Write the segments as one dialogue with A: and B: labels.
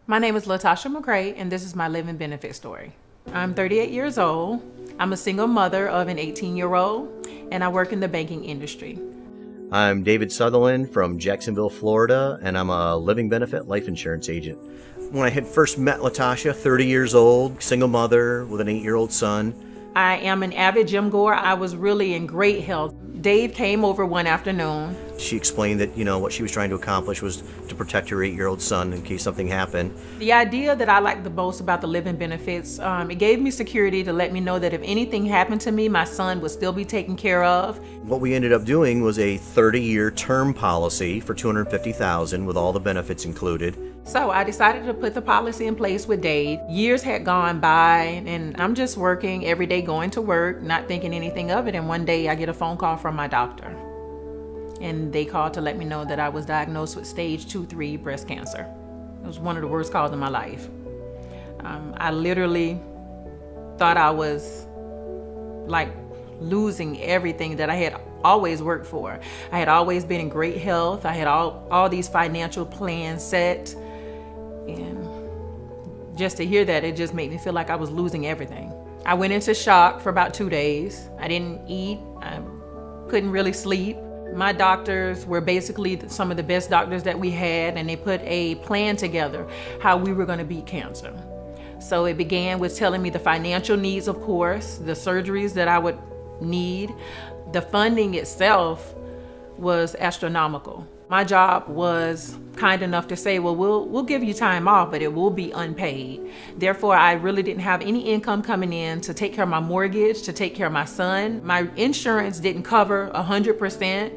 A: My name is Latasha McCray, and this is my living benefit story. I'm 38 years old. I'm a single mother of an 18-year-old, and I work in the banking industry.
B: I'm David Sutherland from Jacksonville, Florida, and I'm a living benefit life insurance agent. When I had first met Latasha, 30 years old, single mother with an 8-year-old son.
A: I am an avid gym goer. I was really in great health. Dave came over one afternoon.
B: She explained that, what she was trying to accomplish was to protect her 8-year-old son in case something happened.
A: The idea that I liked the most about the living benefits, it gave me security to let me know that if anything happened to me, my son would still be taken care of.
B: What we ended up doing was a 30-year term policy for $250,000 with all the benefits included.
A: So I decided to put the policy in place with Dave. Years had gone by, and I'm just working every day, going to work, not thinking anything of it. And one day I get a phone call from my doctor. And they called to let me know that I was diagnosed with stage 2-3 breast cancer. It was one of the worst calls in my life. I literally thought I was like losing everything that I had always worked for. I had always been in great health. I had all these financial plans set. And just to hear that, it just made me feel like I was losing everything. I went into shock for about 2 days. I didn't eat. I couldn't really sleep. My doctors were basically some of the best doctors that we had, and they put a plan together how we were going to beat cancer. So it began with telling me the financial needs, of course, the surgeries that I would need. The funding itself was astronomical. My job was kind enough to say, well, we'll give you time off, but it will be unpaid. Therefore, I really didn't have any income coming in to take care of my mortgage, to take care of my son. My insurance didn't cover 100%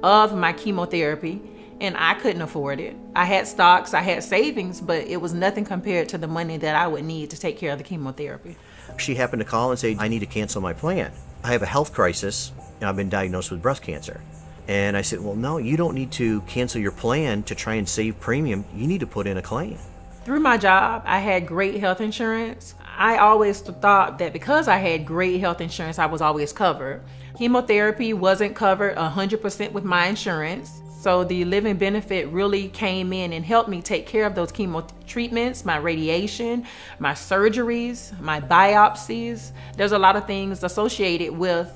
A: of my chemotherapy, and I couldn't afford it. I had stocks, I had savings, but it was nothing compared to the money that I would need to take care of the chemotherapy.
B: She happened to call and say, I need to cancel my plan. I have a health crisis, and I've been diagnosed with breast cancer. And I said, well, no, you don't need to cancel your plan to try and save premium. You need to put in a claim.
A: Through my job, I had great health insurance. I always thought that because I had great health insurance, I was always covered. Chemotherapy wasn't covered 100% with my insurance. So the living benefit really came in and helped me take care of those chemo treatments, my radiation, my surgeries, my biopsies. There's a lot of things associated with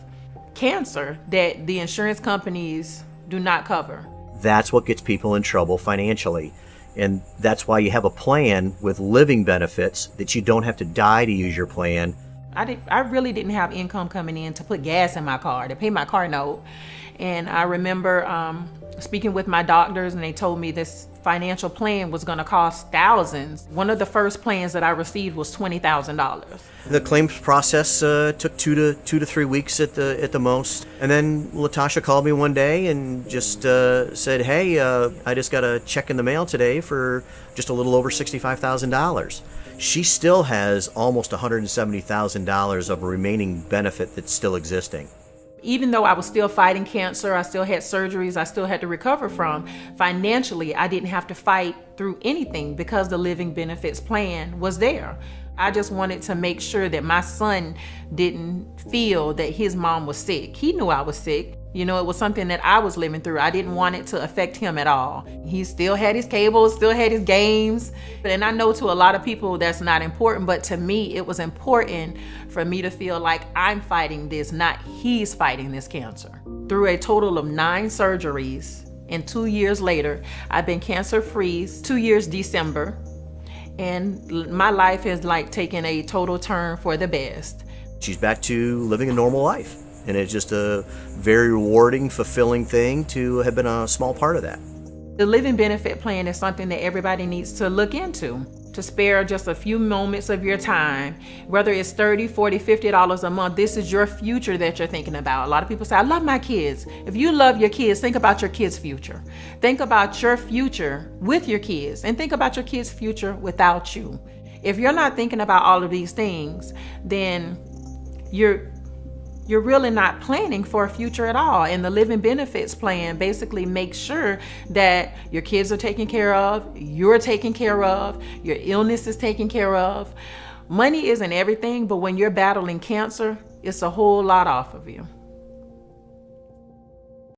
A: cancer that the insurance companies do not cover.
B: That's what gets people in trouble financially. And that's why you have a plan with living benefits that you don't have to die to use your plan.
A: I really didn't have income coming in to put gas in my car, to pay my car note. And I remember speaking with my doctors, and they told me this financial plan was going to cost thousands. One of the first plans that I received was $20,000.
B: The claims process took 2 to 3 weeks at the most. And then Latasha called me one day and just said, hey, I just got a check in the mail today for just a little over $65,000. She still has almost $170,000 of remaining benefit that's still existing.
A: Even though I was still fighting cancer, I still had surgeries I still had to recover from, financially, I didn't have to fight through anything because the living benefits plan was there. I just wanted to make sure that my son didn't feel that his mom was sick. He knew I was sick. It was something that I was living through. I didn't want it to affect him at all. He still had his cables, still had his games. And I know to a lot of people that's not important, but to me, it was important for me to feel like I'm fighting this, not he's fighting this cancer. Through a total of 9 surgeries, and 2 years later, I've been cancer-free, 2 years December, and my life has taken a total turn for the best.
B: She's back to living a normal life. And it's just a very rewarding, fulfilling thing to have been a small part of that.
A: The living benefit plan is something that everybody needs to look into, to spare just a few moments of your time, whether it's $30, $40, $50 a month. This is your future that you're thinking about. A lot of people say, I love my kids. If you love your kids, think about your kids' future. Think about your future with your kids, and think about your kids' future without you. If you're not thinking about all of these things, then you're really not planning for a future at all. And the living benefits plan basically makes sure that your kids are taken care of, you're taken care of, your illness is taken care of. Money isn't everything, but when you're battling cancer, it's a whole lot off of you.